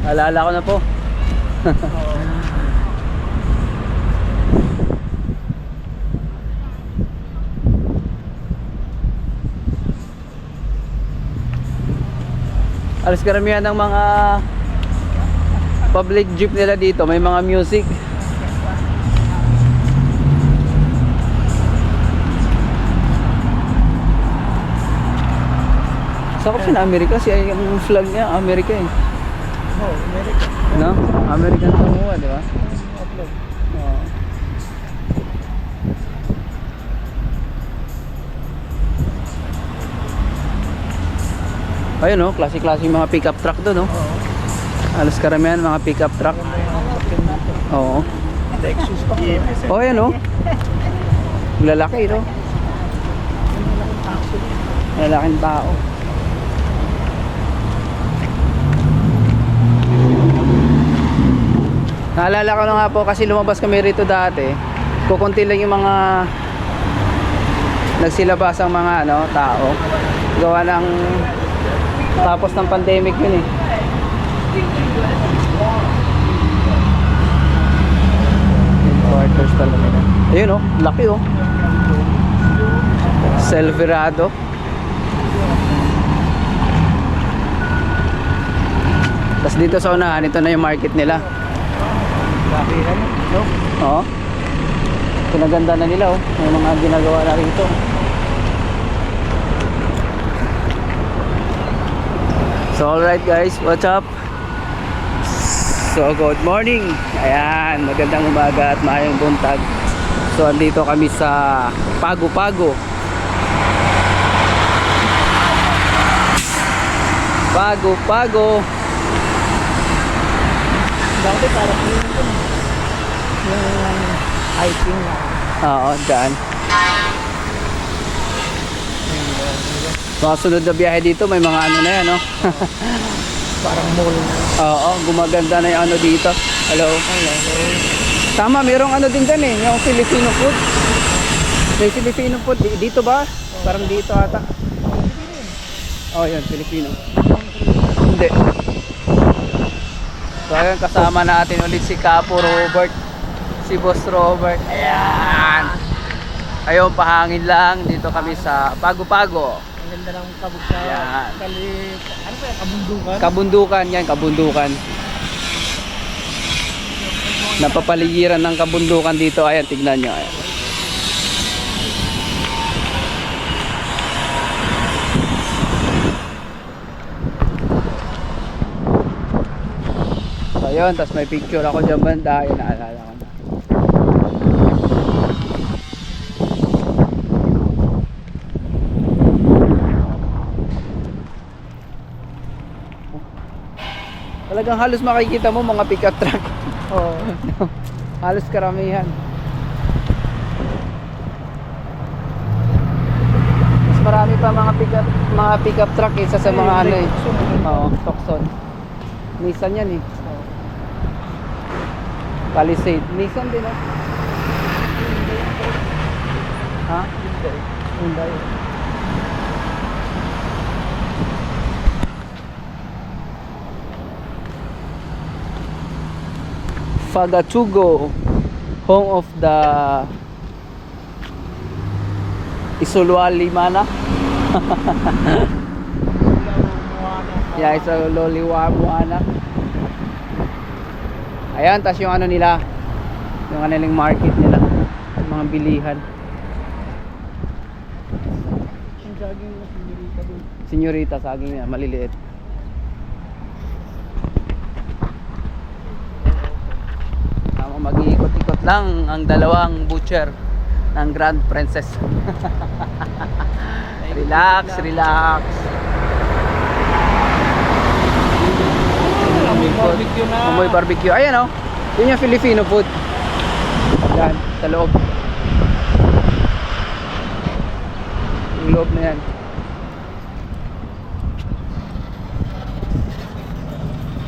Alala ko na po. Alas karamihan ng mga public jeep nila dito, may mga music. Sakop siya na Amerika, siya yung flag niya, Amerika eh. Oh, America. No? American Samoa, di ba? Oo. Ayun no, klase-klase yung mga pickup truck doon, no? Oo. Alas karamihan mga pickup truck. Oo. Lexus pa. Oh, ayan no. Lalaki, no? Lalaking tao. Naalala ko na nga po kasi lumabas kami rito dati. Kukunti lang yung mga nagsilabasang mga tao. Gawa ng tapos ng pandemic yun eh. Quarters talaga. Ayun oh, laki oh. Silverado. Tapos dito sa unahan, ito na yung market nila. Laki na no? Oo. Pinaganda na nila oh. May mga ginagawa na rito. So alright guys, what's up? So good morning. Ayan, magandang umaga at maayong buntag. So andito kami sa Pago-Pago. Pago-Pago. Dati parang yung hiking na. Oo, dyan. Mga sunod na biyahe dito, may mga ano na yan, no? Parang mall na. Oo, gumaganda na yung ano dito. Hello. Hello. Tama, mayroong ano din dyan eh, yung Filipino food. May Filipino food, dito ba? Parang dito ata. Oh, yun, Filipino. Hindi. So ayun, kasama natin ulit si Capo Robert. Si Boss Robert. Ayan. Ayun, pahangin lang. Dito kami sa Pago-Pago. Ang ganda ng kabog sa Yan. ano ba yan? Kabundukan? Kabundukan yan, kabundukan. Napapaligiran ng kabundukan dito. Ayan, tignan nyo. Ayan. So ayun, tapos may picture ako dyan banda. Ayan, naalala ko na. Talagang halos makikita mo mga pickup truck. Oo. Halos karamihan. Mas marami pa mga pickup truck isa sa mga ano eh. Oo, Tucson. Nissan yan eh. Palisade. Nissan din oh. Ha? Hyundai. Fagatugo, home of the Isoloalimana. Yeah, Isoloalimana. Ayan, tas yung ano nila, yung kanilang market nila, yung mga bilihan. Yung jogging na sinurita doon. Senyorita, saging niya, maliliit. Mag-iikot-ikot lang ang dalawang butcher ng Grand Princess. Relax, relax. Amoy barbecue na. Amoy barbecue. Ayan oh. Yun yung Filipino food. Yan, sa loob. Yung loob na yan.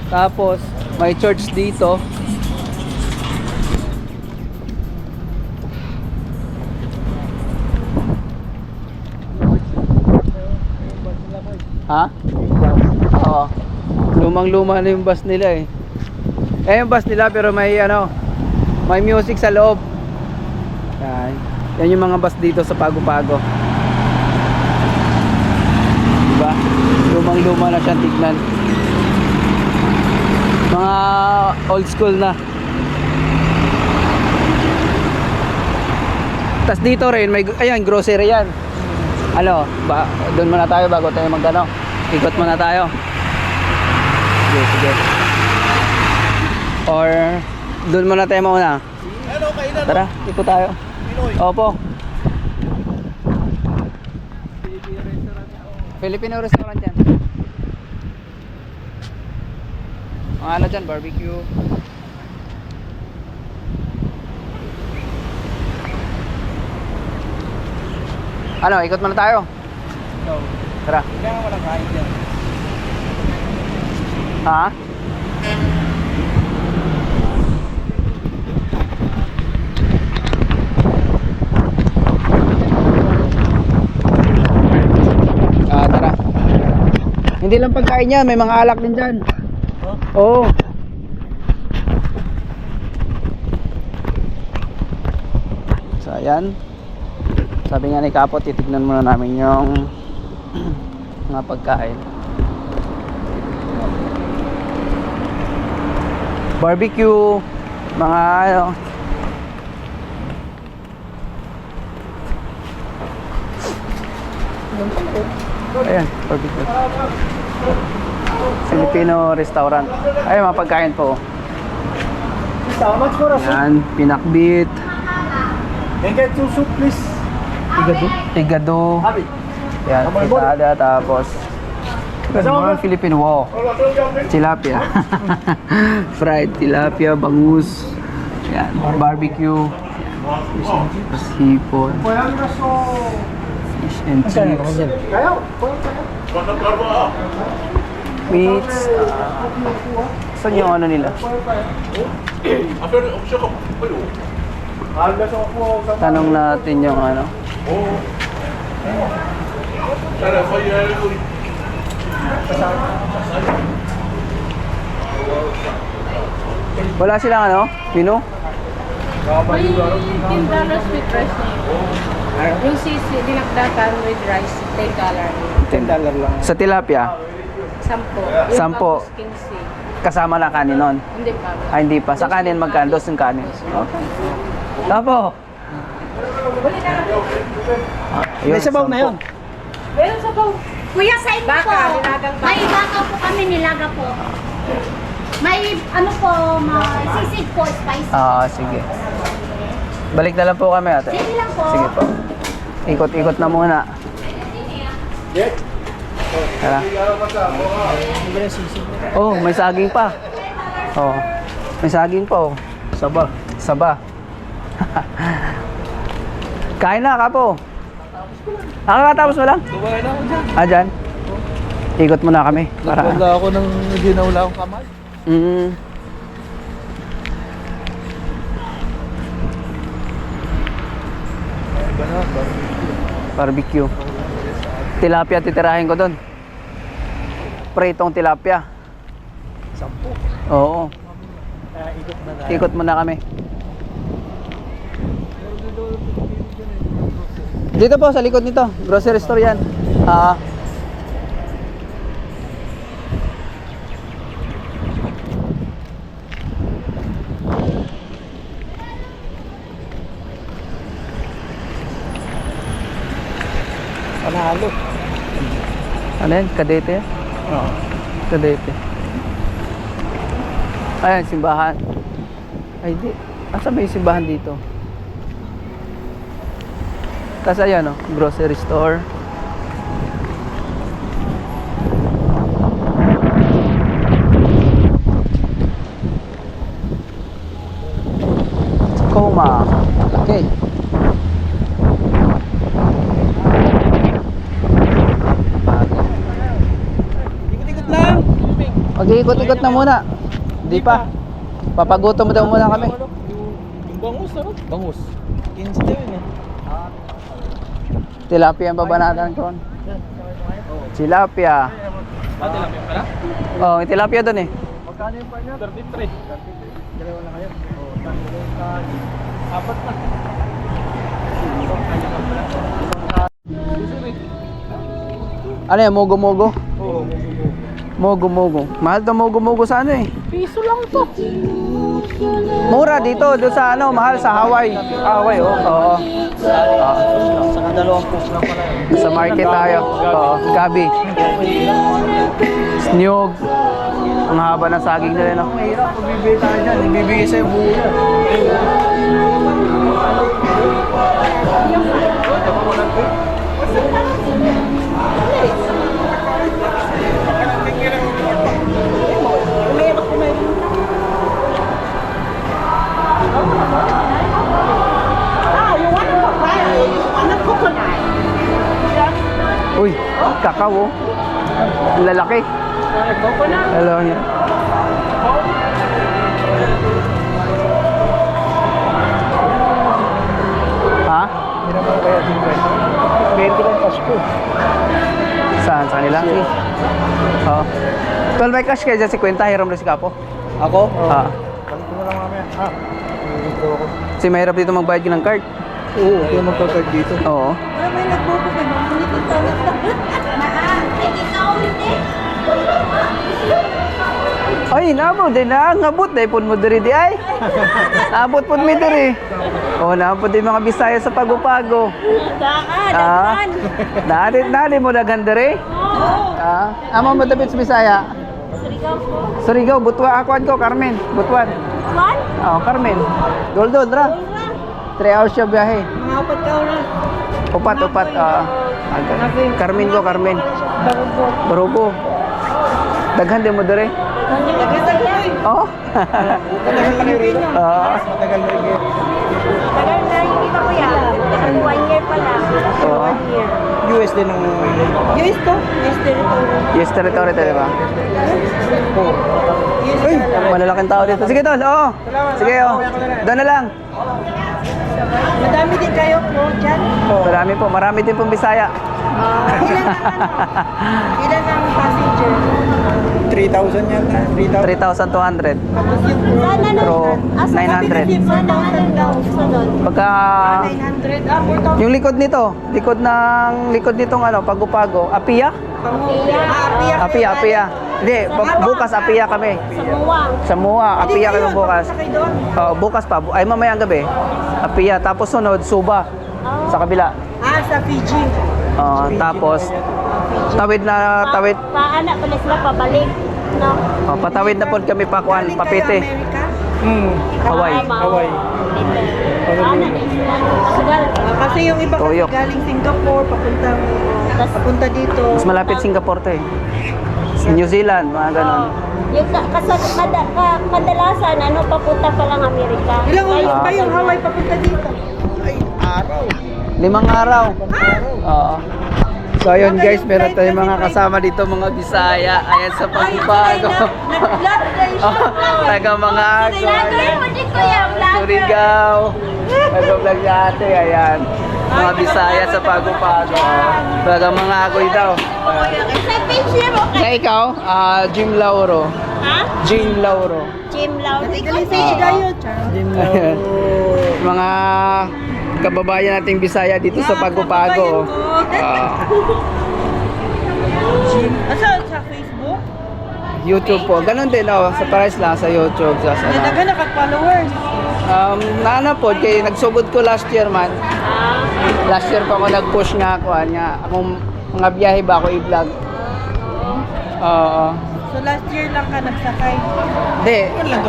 Tapos, may church dito. Ha? Oo. Lumang-luma na yung bus nila eh. Yung bus nila pero may ano, may music sa loob. Yan. Yan yung mga bus dito sa Pago-Pago. Diba? Lumang-luma na siyang tignan. Mga old school na. Tas dito rin may ayan grocery yan. Ano, doon muna tayo bago tayo magano. Ikot muna tayo. Sige, sige. Or doon muna tayo mauna. Tara, ikot tayo. Opo. Filipino restaurant yan. Mga ano dyan, barbecue. Ano, ikot muna tayo. Tara. Hindi ka walang kain dyan. Ha? Tara. Hindi lang pagkain yan, may mga alak din dyan. Oo. So ayan. Sabi nga ni Kapo, titignan muna namin yung mga pagkain. Barbecue, mga ano. Ayan, barbecue. Filipino restaurant. Ay, mga pagkain po. How much for a soup? Yan, pinakbit, Can get 2 soup please. tigado. Happy. Yan, itada, tapos mga Filipino, wow. Tilapia. Fried tilapia, bangus. Yan, barbecue. Sipon. Fish and chips. Meats. Saan yung ano nila? Tanong natin yung ano. Wala silang ano? Pino? May $10 with rice na yun. Yung sisi, dinakdakan with rice, $10. $10 lang. Sa tilapia, 10. Sampo. Yung tapos 15. kasama na kanin nun. Hindi pa. Ay, hindi pa. Sa kanin, magkano? Dos yung kanin. Okay. Tapo. May sabaw na yun. Meron sa bawang. Kuya, sa inyo Baka, po, nilagang baka. may baka po kami nilaga po. May ano po, may sisig po, spicy. Sige. Balik na lang po kami, ate. Sige lang po. Sige po. Ikot-ikot na muna. Tara. Oh, may saging pa. Oh. May saging pa, oh. Saba. Saba. Kain na, Kapo. Nakakatapos mo lang? Dumain ako dyan. Dyan. Ikot muna kami. Para. Nagpagla ako ng ginawla akong kamay. Barbecue. Tilapia titirahin ko doon. Pritong tilapia. 10. Oo. Ikot na tayo. Ikot muna kami. Dito po sa likod nito, grocery store yan. Panalo. Ano yan? Kadete? Oo. Kadete. Ayan, simbahan. Ay, di. Asa may simbahan dito? Tapos ayan, oh, grocery store. Coma. Okay. Ikot-ikot lang. Mag-iikot-ikot na muna. Hindi pa. Papagutom mo daw muna kami. Yung bangus, ano? Bangus. 15 yun eh. Tilapia ang babanatan ko. Yan. Oo. Tilapia. Tilapia pala? Oh, yung tilapia doon eh. Magkano yung partner? 33. Dalawa na kayo? Oo. Apat na. Ano yan, mogo-mogo? Oo. Mogo-mogo. Mahal to mogo-mogo sa ano eh. Piso lang to. Mura dito, doon sa ano, mahal sa Hawaii. Hawaii, oh. Oo. Saka 20 lang pala. Sa market tayo. Oo, gabi. Snyog. Ang haba ng saging nila, no? Mahirap pag bibigay tayo dyan. Ibibigay sa'yo buo yan. Uy, kakao, oh. Lalaki. Hello niya. Ha? Hindi naman kaya din ba? 20 lang Pasko. Saan? Sa kanila? Oo. 12 by cash kaya dyan si Kwenta, hiram na si Kapo. Ako? Ha? Balik ko na lang mamaya. Ha? Dito ako. Kasi mahirap dito magbayad ng card. Oo, kaya magkakard dito. Oo. May nagbobo ka naman. Ulit ito. Ay, ikaw ulit. Ay, nabot din na. Ngabot dahil po mo diri di ay. Nabot po mi diri. Oo, nabot din mga Bisaya sa Pago-Pago. Daan. Nari mo dagan diri. Amo mo dapat sa Bisaya. Surigao, Butwa ako ko, Carmen. Butuan. Man? Oh, Carmen. Doldol ra. 3 hours siya biyahe. Mga ka oras. Upat. Carmen ko, Carmen. Barubo. Daghan din mo diri. Oh. Matagal na kayo rito? Oo. Matagal na rin kayo. Tagal na yung kita ko yan. 1 year pa lang. Oo. US din ang... US to? US territory. Yes, territory to, di ba? Oo. Uy, malalaking tao dito. Sige, tol. Oo. Sige, oh. Doon na lang. Madami din kayo po dyan. Marami po. Marami din pong Bisaya. Ilan ang passenger? 3,000 yan. 3,000. 3,200. Sana Pero 900. Sana daw sunod. Pagka 900. 4,000. yung likod nitong ano, Pago-Pago, Apia? Apia. Hindi, bukas Apia kami. Sa Muwa. Sa Mua, Apia kami bukas. Sakay doon. Bukas pa, ay mamayang gabi. Apia, tapos sunod, Suba. Sa kabila. Sa Fiji. Tapos, tawid. Paana pala sila pabalik. No? Patawid na po kami pa kuan, Papete. Amerika? Hawaii. Hawaii. Kasi yung iba kasi Toyok. galing Singapore, papunta dito. Mas malapit Singapore to eh. New Zealand, mga ganon. Yung kadalasan, papunta pa lang Amerika. Ilang oras ba yung Hawaii papunta dito? Ay, araw. 5 araw. Oo. So ayun guys, meron tayong mga kasama dito, mga Bisaya. Ayan sa Pago-Pago. Taga mga Surigao. Nag-vlog ni ate, ayan. Mga Bisaya sa Pago-Pago. Taga mga agoy daw. Sa page niya mo. Na ikaw, Jim Lauro. Ha? Jim Lauro. Jim Lauro. Galing sa Chigayo, Charles. Ayan. Mga kababayan nating Bisaya dito sa Pago-Pago. Saan? Sa Facebook? YouTube po. Ganon din oh, sa price lang sa YouTube. Sa Nadaga na kag-followers. naana po, kay nagsugod ko last year man. Last year pa ako nag-push nga ako. Akong mga biyahe ba ako i-vlog. Oo. So last year lang ka nagsakay. Hindi,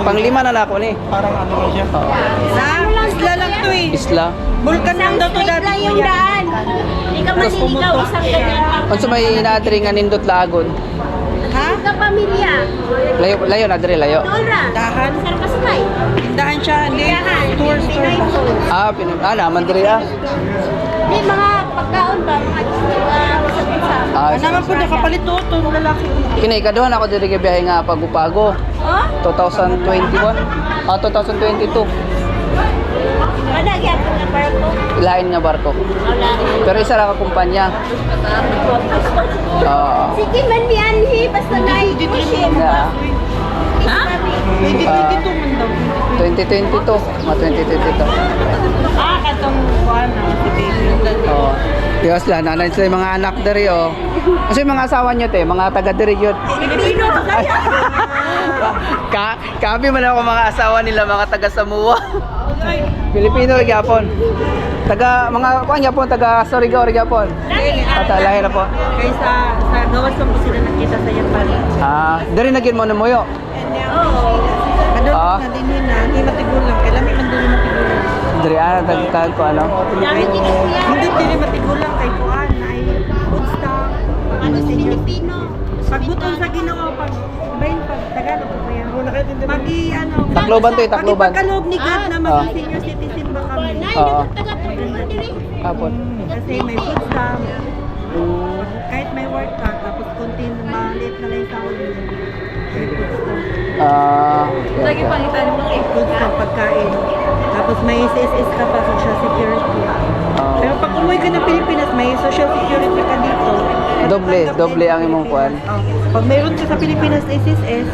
pang-5 na lang ako ni. Parang ano lang siya. Sa isla lang to eh. Isla. Vulkan lang daw to dati. lang yung kuya. daan. Hindi ka maniligaw isang ganyan. Kung sa may inatringan nindot lagon. Ha? Ka pamilya. Layo na dire layo. Dora. Dahan. Saan ka sakay? Tindahan siya. Hindi. Tour. Naman dire ah. Hindi, mga pagkaon ba? Mga usap-usap. Naman po nakapalit to. Ito lalaki. Kinaikaduhan ako dire kay biyahe nga Pago-Pago. Oh? 2021. 2022. Wala gyapon na barko. Lain nga barko. Wala. Pero isa ra ka kumpanya. Oo. Sige man mi anhi basta na-pushim. Yeah. Ha? 2022 man daw. 2022. Mga 2022. Katong kuhan na si baby. Oo. Diyos lang, nanay sila yung mga anak dari oh. Kasi mga asawa nyo te, mga taga dari yun. Pilipino kaya. Kami man ako mga asawa nila, mga taga Samoa. Pilipino rin yapon. Taga, mga kuhan yapon, taga Surigao rin yapon. Patalahin na po. Kaya sa gawas lang po sila nakita sa Japan. Dari naging mo na moyo. Oo. Kadon Ah. na din na, hindi matigulang. Kailan may mandun matigulang. Dari tagtag ko ano. Dami din kuya. Hindi dili matigulang kay kuan ay food stock. Ano si Pilipino? Pagbutong sa Ginoo pag bayin pag Tagalog ko kaya. Pag ano, Takloban to, Takloban. Pag ipagkaloob ni God na maging senior citizen ba kami? Nay, Oo. taga Pilipino diri. Kapon. Kasi may food stamp. Kahit may work ka, tapos konti maliit na lang yung sahod mo. May food stamp. Okay. Food stamp, pagkain. Tapos may SSS ka pa, social security. Pero pag umuwi ka ng Pilipinas, may social security ka dito. Doble ang imong kuan. Oh. Pag mayroon ka sa Pilipinas SSS,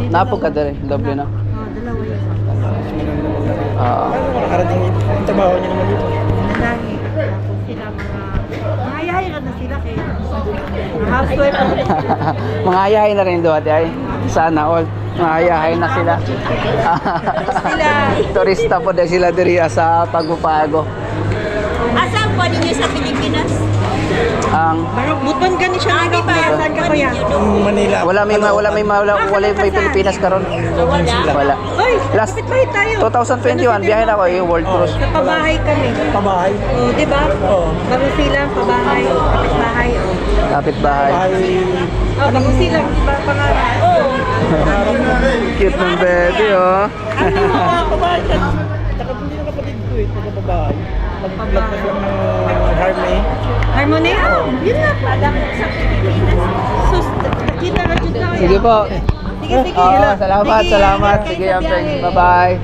Napo ka dari, doble na. Dalawa yun. Nakarating yung trabaho niya naman dito. Nalagi. Tapos sila mga ayahay na sila kay housewife. Mga ayahay na rin doon ay. Sana all. Mga ayahay na sila. Turista po din sila diri sa Pagpapago. Asan po ninyo sa Pilipinas? Ang Buton ka ni siya nga pa. Saan ka kuya? Manila. wala may Pilipinas karon. Wala. Oy, Last kapit bahay tayo. 2021 biyahe na ako yung World Cruise. Sa pabahay kami. Pabahay. Oh, di ba? Oo. Barusilang, pabahay, kapit bahay. Oh, Kapit bahay. barusilang, di ba? Pangarap. Oh. Cute ng baby oh. Pabahay ka. Saka hindi na kapatid ko eh. Taga-pabahay. Mag-vlog lang ng Harmony. Harmony? Oh, yun na. Padang sa Pilipinas. Sus, kita na dyan tayo. Sige po. Sige, sige. Salamat. Sige, Salamat. ingat kayo Sige, sa Ampeng. biyahe. Bye-bye.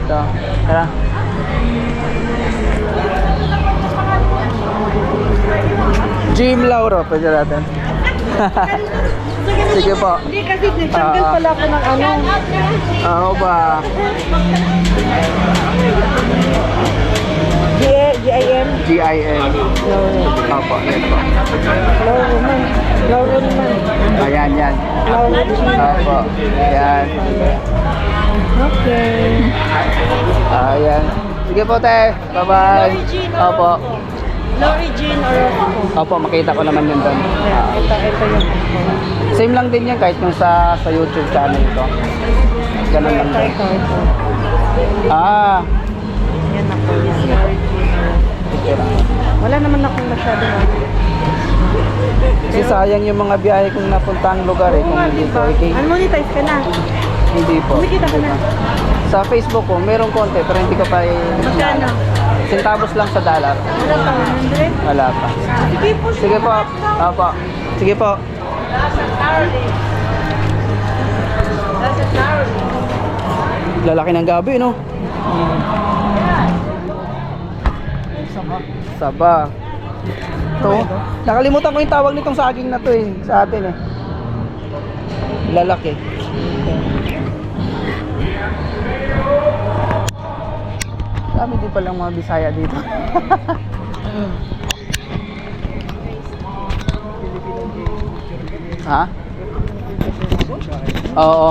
Ito. Tara. Jim Lauro, pwede natin. Sige po. Hindi kasi nagtanggal pala ako ng ano. Ano ba? GIM? GIM. Opo, yan po. Lauro naman. Ayan, yan. Opo. Yan. Okay. Ayan. Sige po, te. Bye-bye. Opo. Lori Jean or Opo, makita ko naman yun doon. ito yung Same lang din yan kahit yung sa YouTube channel ko. Ganun lang din. ito. Yan ako yan. Wala naman akong masyado na. Kasi sayang yung mga biyahe kong napuntang lugar eh. Kung hindi ko Unmonetize ka na. hindi po. Kumikita ka na. Sa Facebook ko, merong konti pero hindi ko pa Magkano? centavos lang sa dollar. Wala pa, 100? Wala pa. Sige po. Sige po. Opo. Sige po. Lalaki ng gabi, no? Saba. Ito. Nakalimutan ko yung tawag nitong saging na to eh. Sa atin eh. Lalaki. Dami din palang mga Bisaya dito. Ha? Oo.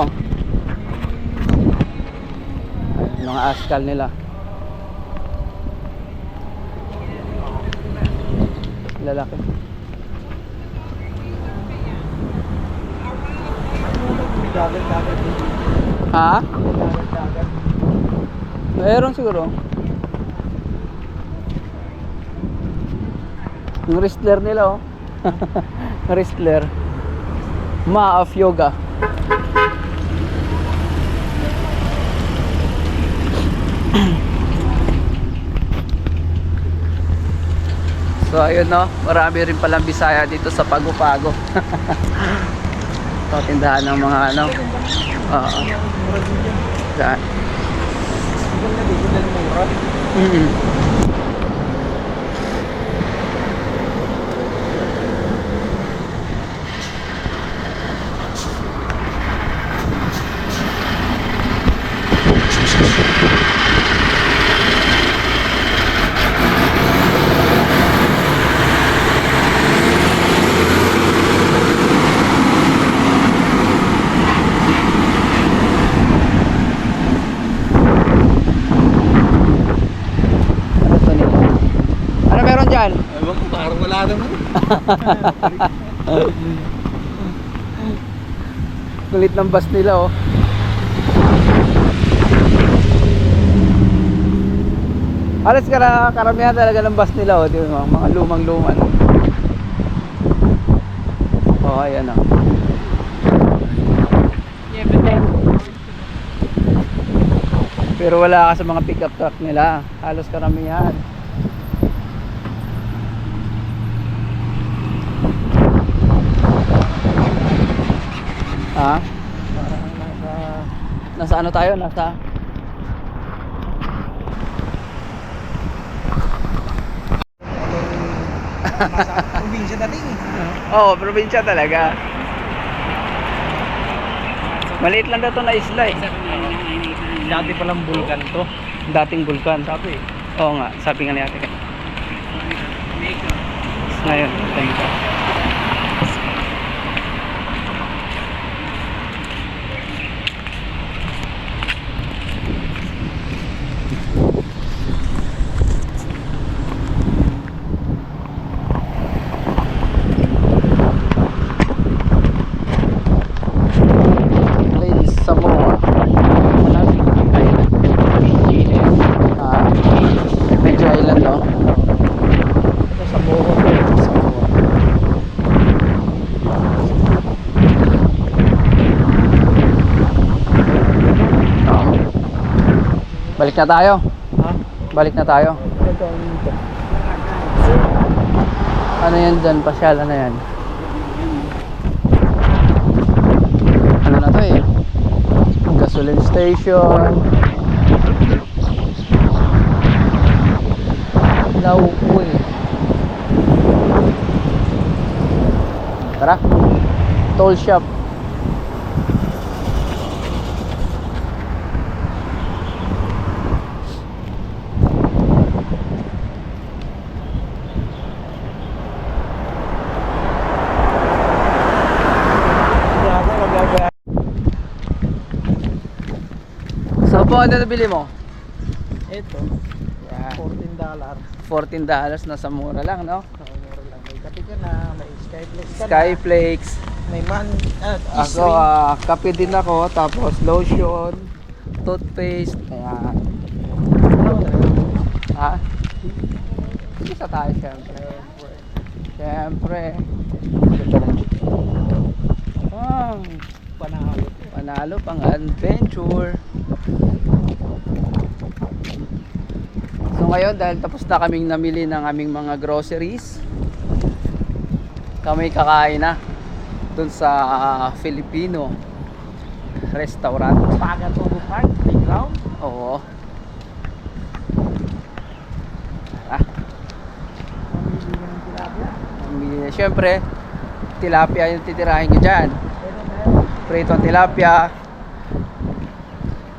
Mga askal nila. Lalaki. Ha? Meron siguro. Yung wrestler nila oh. Wrestler. Ma of yoga. So ayun no, marami rin palang Bisaya dito sa Pagpapago. So tindahan ng mga ano. Oo. Saan? Ano to nila? Ano meron dyan? Ewan ko, parang wala naman. Kulit ng bus nila oh. Alas karamihan talaga ng bus nila oh, di ba? Mga lumang-luman. Oh, ayan oh. Pero wala ka sa mga pickup truck nila. Halos karamihan. Ha? Nasa ano tayo? Nasa Probinsya dating. Oo, probinsya talaga. Maliit lang daw to na isla eh. Dati palang bulkan to. Dating bulkan. Sabi. Oo nga, sabi nga ni ate. Ngayon, thank you. Ladies Samoa. Medyo island no? Ito sa Boho. Samoa. Balik na tayo. Ha? Balik na tayo. Ito ang ito. Ano yan dyan? Pasyal, ano yan? Ano na to eh? Gasoline station. Laupoy. Tara. Toll shop. Yata magagawa. So po, ano nabili mo? Ito. Yeah. $14. $14 na sa mura lang, no? Mura lang. May kape ka na, may Skyflex ka na. Skyflakes. May Ako, kape din ako, tapos lotion, toothpaste, kaya... Ha? Isa tayo syempre. Syempre. Wow. Panalo pang adventure. So ngayon, dahil tapos na kaming namili ng aming mga groceries, kami kakain na dun sa Filipino restaurant. Pagatubo Park, playground. Oo. Siyempre, tilapia yung titirahin nyo dyan. Pritong tilapia.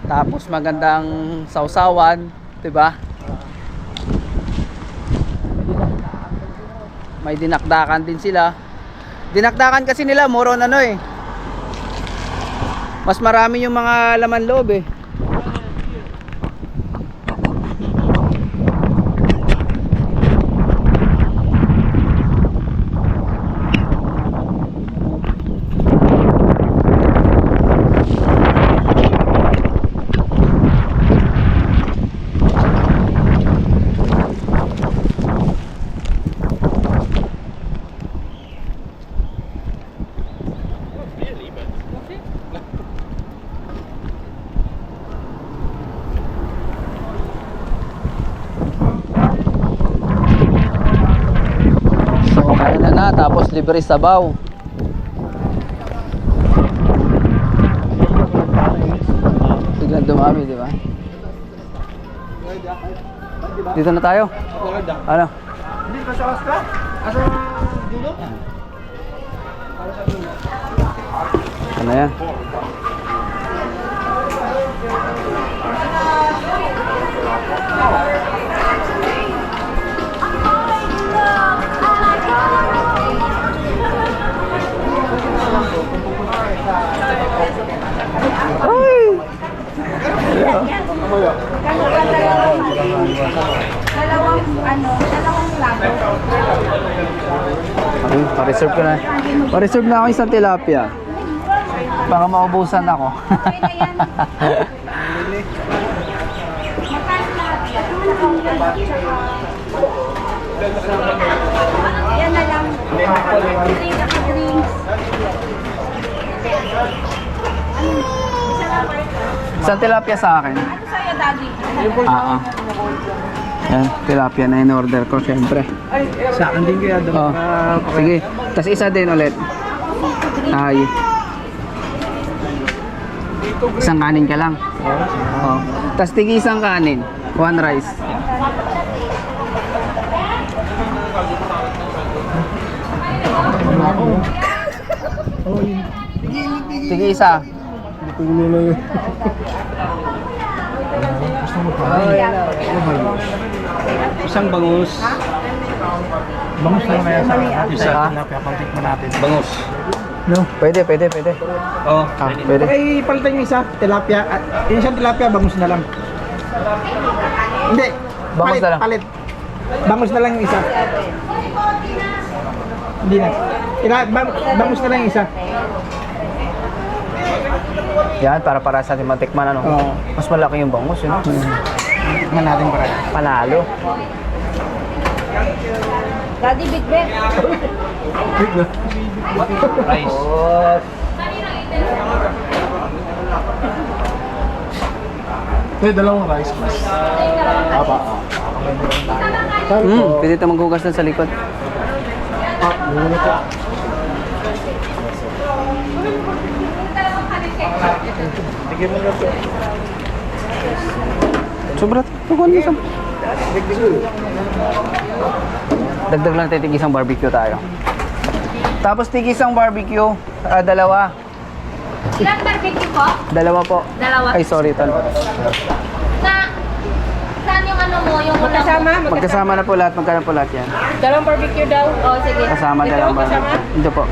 Tapos magandang sausawan, 'di ba? May dinakdakan din sila. Dinakdakan kasi nila moron ano eh. Mas marami yung mga laman loob eh. Tapos libre sabaw. Biglang dumami, di ba? Dito na tayo. Ano? Hindi ka sa Oscar? Asa dulo? Ano yan? Ay, pa-reserve ko na. Pa-reserve na ako isang tilapia. Baka maubusan ako. Yan na lang. Drinks. Isang tilapia sa akin. Ano sa'yo, Daddy? Ah, yan, tilapia na in-order ko, syempre. Sa akin din kaya Oh, sige. Tapos isa din ulit. Ay. Isang kanin ka lang. Oh. Tapos tigi isang kanin. One rice. Sige isa. Isang bangus. Bangus lang kaya sa atin. Isa na papantikman natin. Bangus. No? Pwede. Oo. Pwede. Okay, palitan yung isa, tilapia. Yung isang tilapia, bangus na lang. Hindi. Bangus na lang. Palit. Bangus na lang yung isa. Hindi na. Bangus na lang yung isa. Yan, para sa ating matikman, ano? Oo. Mas malaki yung bangus, yun. Tingnan natin para. Panalo. Daddy, Big Beck. Rice. Dalawang rice plus. Apa. Pwede tayo maghugas na sa likod. Muna po. Tigil mo na po. Sobra. Dagdag lang tayo tig-isang barbecue tayo. Tapos tig-isang barbecue, dalawa. Ilang barbecue po? Dalawa po. Dalawa. Ay, sorry, Tan. Saan yung ano mo? Yung Magkasama na po lahat, magkano po lahat yan? Dalawang barbecue daw. Oh, sige. Kasama Ito, dalawang kasama? barbecue. Ito po.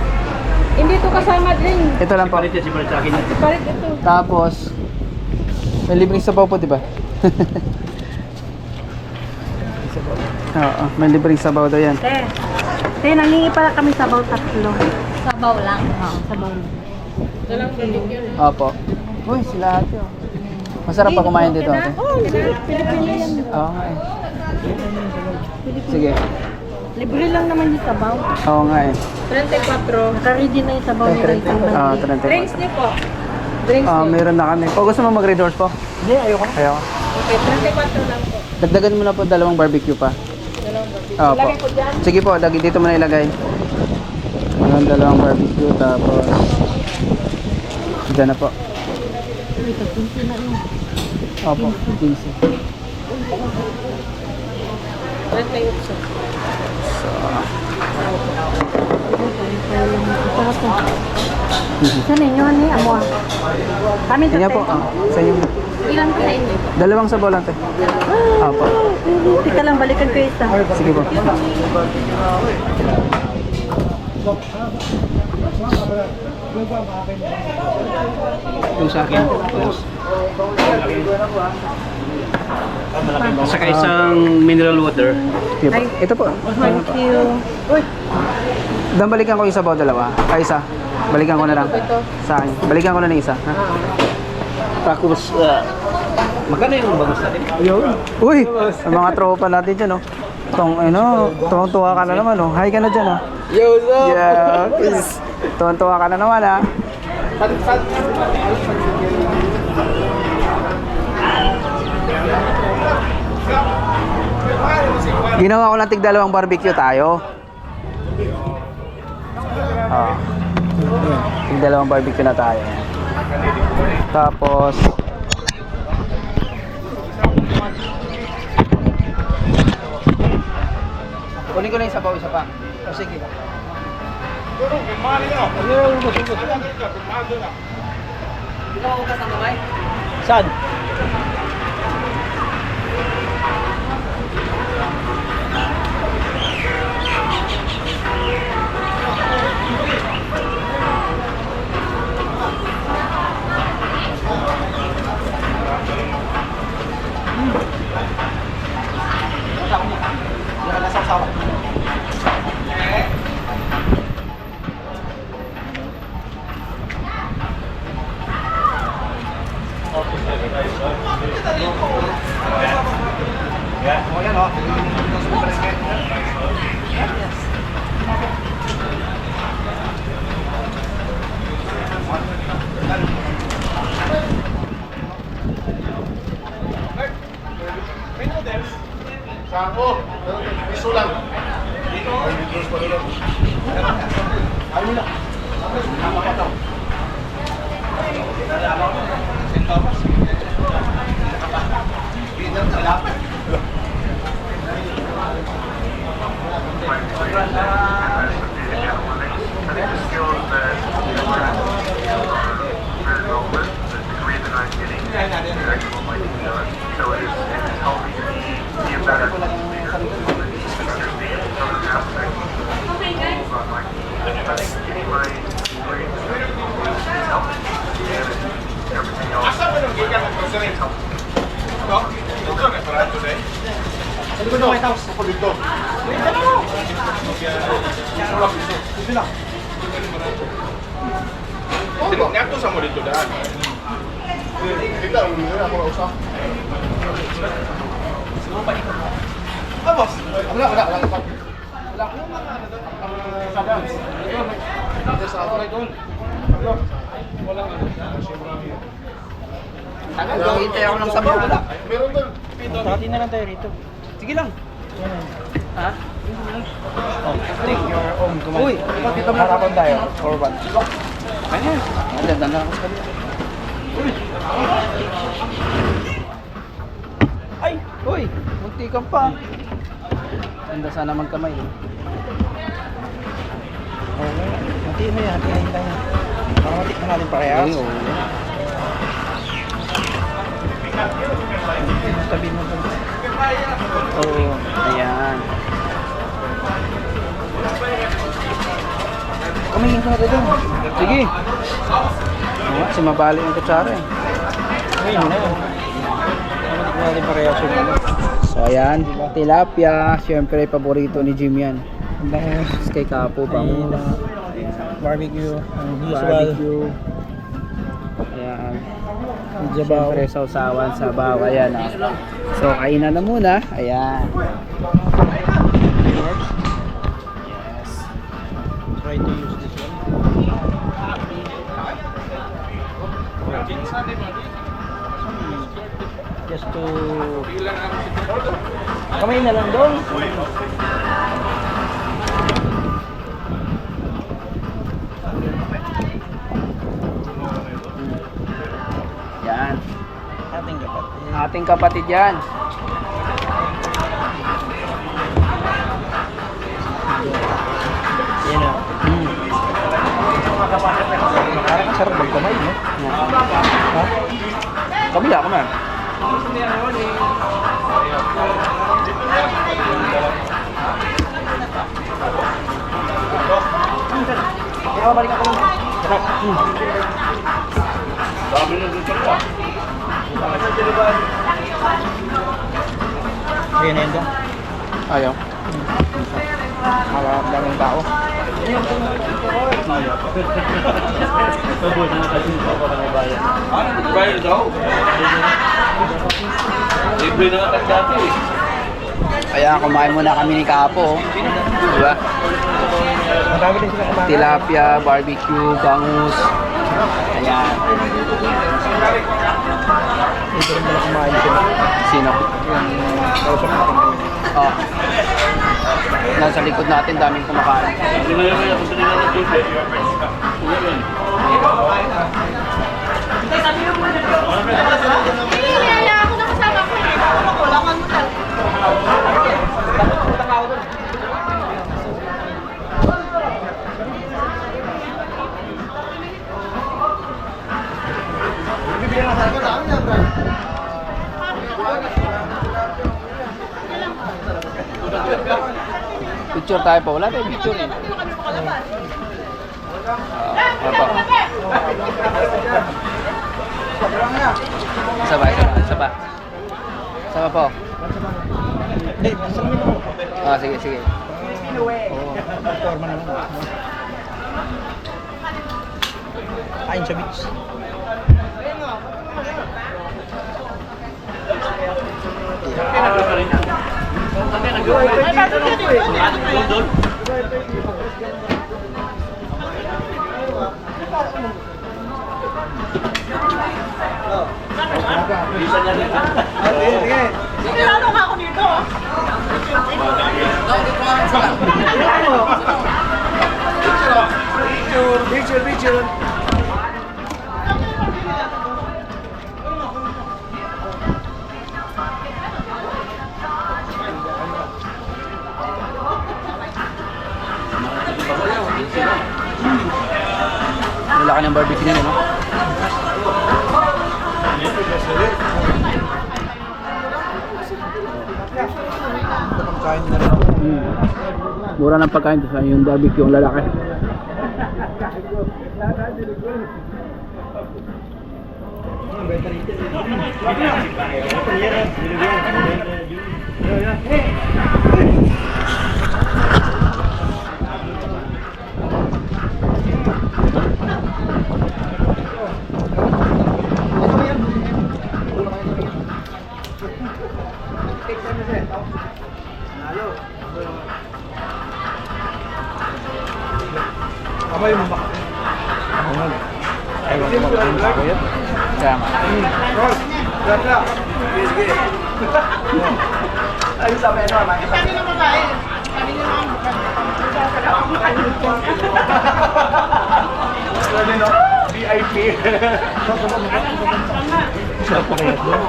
Hindi to kasama din. Ito lang po. Palit yan si Palit sa akin. Palit ito. Tapos, may libreng sabaw po, di ba? Oo, may libreng sabaw daw yan. Nangingi pala kami sabaw tatlo. Sabaw lang. Oo, sabaw. Dalawang barbecue. Opo. Uy, sila ate. Oh. Masarap pa kumain dito, ate. Oh, Pilipino yan. Oo nga eh. Sige. Libre lang naman yung sabaw. Oo nga eh. 34. Naka-ready na yung sabaw nila. Ah, 34. Drinks niyo po. Drinks Ah, meron na kami. O gusto mo mag-red horse po? Hindi, ayoko. Ayaw. Okay, 34 lang po. Dagdagan mo na po dalawang barbecue pa. Opo. Lagay ko dyan. Sige po, dito mo na ilagay. Ayan, dalawang barbecue, tapos dyan na po. Opo, 15. 38. Sa ninyo, ano yung amo? Kami Yan po, sa inyo. Ilan pa sa inyo? Dalawang sabaw lang te. Opo. Tika lang, balikan ko isa. Sige po. Yung sa akin. Saka isang mineral water. Sige po. Ito po. Thank you. Uy, Dan balikan ko yung sabaw dalawa. Ay, isa. Balikan ko na lang. Sa akin. Balikan ko na ng isa. Ha? Tapos, magkano yung bangus natin? Uy! Ang mga tropa natin dyan, oh. Tuwang-tuwa ka na naman, oh. Hi ka na dyan, oh. Yo, what's up? Yeah, peace. Tuwang-tuwa ka na naman, ah. Ginawa ko lang tig-dalawang barbecue tayo. Oh. Tig-dalawang barbecue na tayo. Tapos Kunin ko lang yung sabaw, isa pa. O sige. Saan? Nyatu sama dito daan. Kita ulo na ako usah. Abos. Wala. Saban. Ada sa ako doon. Wala Tagal, hintay ako ng sabaw, wala. Meron doon. Tati na lang tayo rito. Sige lang. Ha? Take your own command. Uy, dito mo harapan tayo. Or what? Ayun. Nandyan na ako sa kanila. Ay! Uy! Munti ka pa. Ganda sana magkamay. Okay. Hatiin mo yan. Hatiin tayo. Para matikman natin parehas. Ay, oo. Tabi mo ito. Oo. Ayan. Kamingin ka na doon. Sige. Oo nga, si mabali yung kutsara eh. Kamingin mo na yun. Para matikman natin parehas yung ano. So ayan, tilapia. Siyempre, paborito ni Jim yan. Dahil Tapos kay Kapo, bangus. barbecue. Ang usual. Barbecue. Ayan. Jabaw. Siyempre, sausawan, sabaw. Ayan. Ah. So, kainan na muna. Ayan. Yes. Try to use this one. Just to... Kamay na lang doon. Yan. Ating kapatid. Ating kapatid yan. Yan o. Parang kasarap magkamay, no? Ha? Kabila ka man. Kaya balik ako lang. Sarap. Dami na dito pa. Ayan na yun doon. Ayaw. Malamang daming tao. Bayar daw. Libre na nga dati eh. Ayan, kumain muna kami ni Kapo. Diba? Marami din sila kumain. Tilapia, barbecue, bangus. Ayan. Dito rin pala kumain sila. Sino? Kausap natin kami. Oh. Nasa likod natin, daming kumakain. Kaya gusto nila ng tubig. Kaya ako nakasama ko eh. Kulangan mo talaga. Picture tayo pa. Wala tayong picture eh. Opo. Isa pa. Isa pa po. Sige. Forma naman. Kain sa beach. Picture. Wala ka ng barbecue nila, no? Pagkain na rin. Mura ng pagkain sa yung barbecue ang lalaki. Kamay mo ba? Ayun, Kaya nga. Ayun sa amin, ano, VIP. Siya pa kaya doon?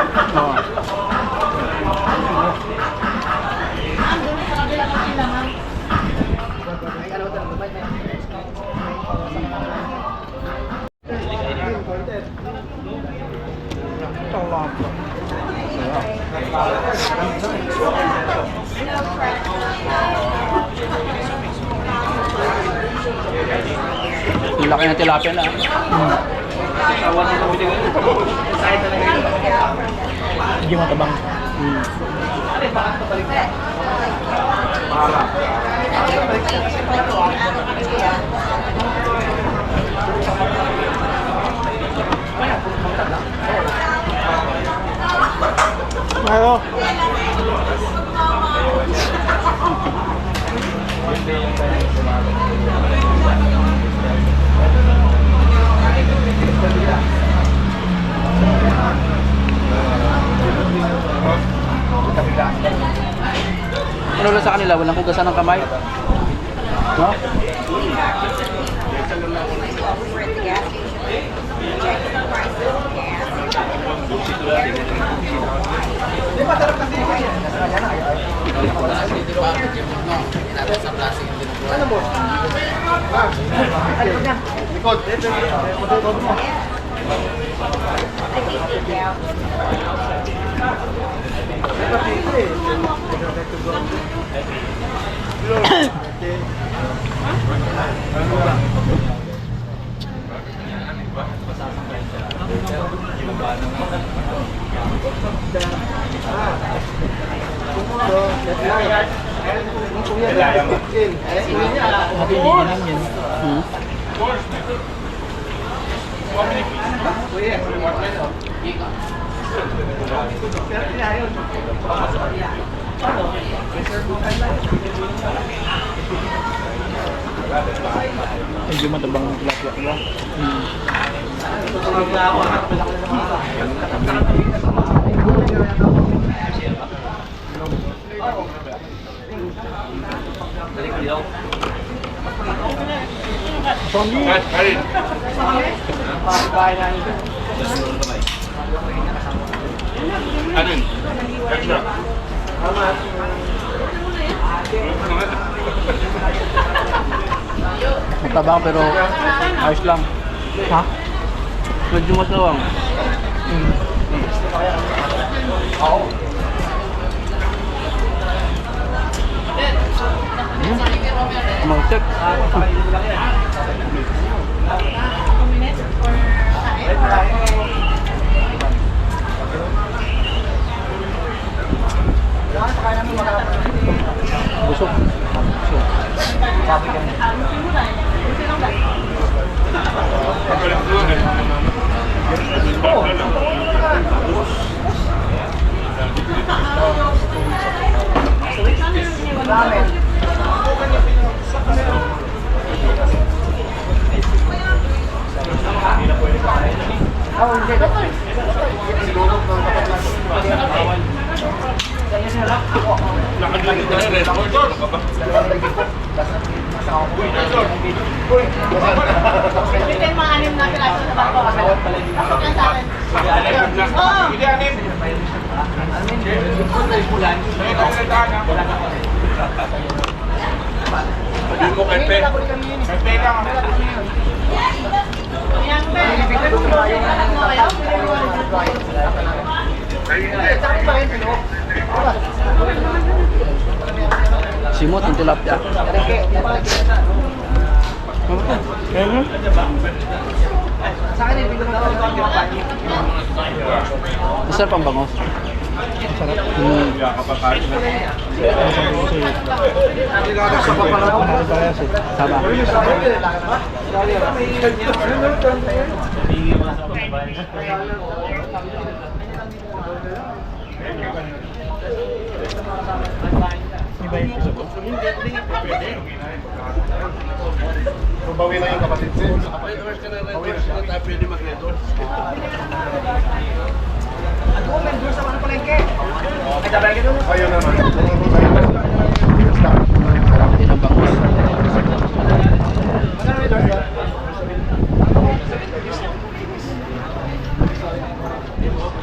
Oo. Yung laki ng tilapia na. Hindi matabang. Ayo. Ano lang sa kanila? Walang hugasan ng kamay? No? Medyo matabang ang tilapia ko. Alin? Extra. Matabang pero ayos lang. Ha? Medyo masawang. check. Busok. Simot ang tilapia. Masarap ang bango. Sama. Bawi na yung kapatid Sen. Bawi na siya. Tayo pwede mag-redor. Ayaw naman. Sarap din ang bangus.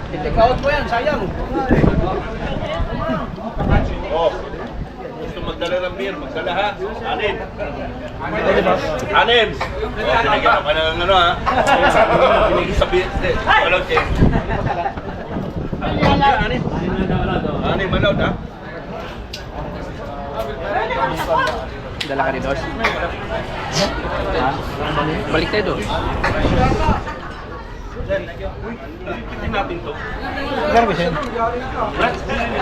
I-take out mo yan, sayang. Oh. Gusto magdala ng beer, magdala ha. Anim. Anim. Oh, pinagyan ka ng ano ha. Pinigil sa beer. Walang check. Anim malawd ha. Dala ka ni Dos. Ha? Balik tayo doon. Hindi natin to.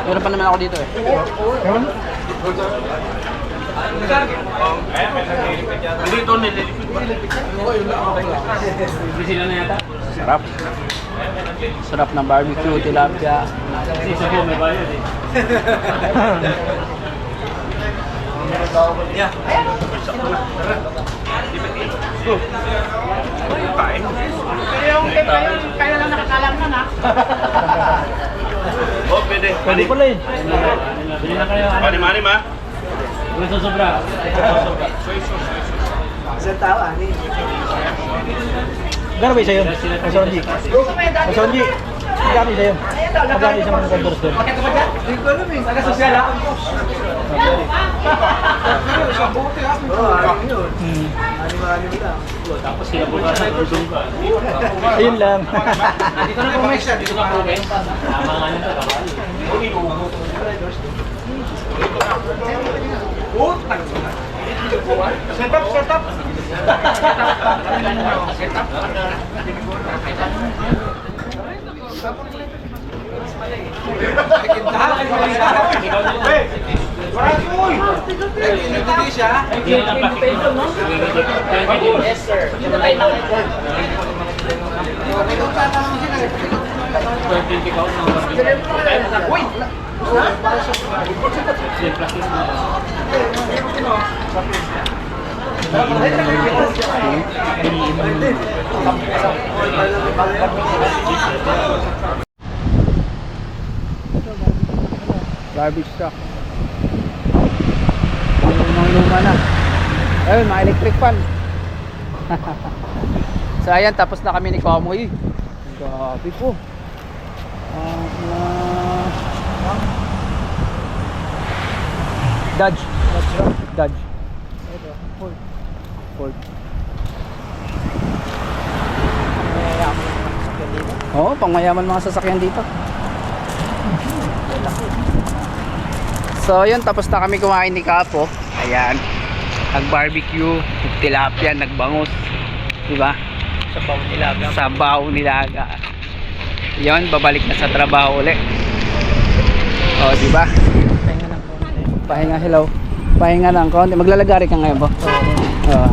Meron pa naman ako dito eh. Dito nililipid pa. Sarap. Sarap ng barbecue, tilapia. Kaya lang nakakalam na na. Oh, pwede. Pwede pala yun. Manim ha. Gano'n ba isa yun? Masonji. Masonji. Magkano isa yun? Magkano isa mga vendors doon? Hindi ko alam eh. Taga-social ako. Ayun lang. Dito na po may siya. Dito na po may. Tama nga nito. Set up, set up. Yes, sir. Garbage truck. Luma na. Ayun, mga electric fan. So ayan, tapos na kami ni Kamoy. Grabe po. Dodge. Dodge. Ford. Oo, pangmayaman mga sasakyan dito. So yun, tapos na kami kumain ni Kapo. Ayan. Nag-barbecue, tilapia, nagbangus. Diba? Sabaw nilaga. Sabaw nilaga. Yon, babalik na sa trabaho uli. O, diba? Pahinga ng konti. Pahinga, hello. Pahinga ng konti. Maglalagari ka ngayon ba? Oo.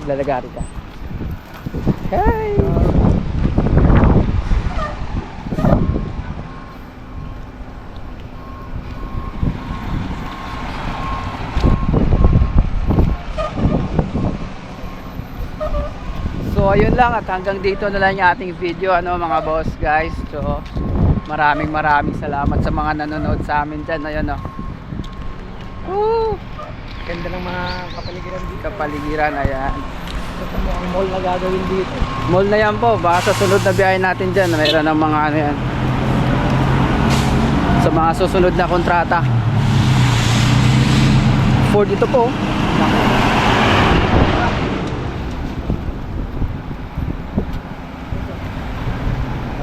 Maglalagari ka. Hey! So ayun lang, at hanggang dito na lang yung ating video, ano mga boss guys. So maraming salamat sa mga nanonood sa amin dyan. Ayun o. Woo! Ganda ng mga kapaligiran dito. Kapaligiran, ayan. Ito mo ang mall na gagawin dito. Mall na yan po, baka sa sunod na biyahe natin dyan, mayroon ng mga ano yan. Sa mga susunod na kontrata. Ford ito po.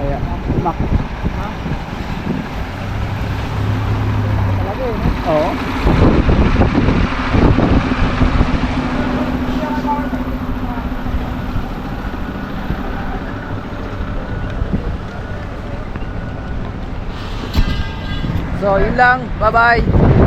Ayan. Mac. Talaga eh. Oo. So, yun lang. Bye-bye.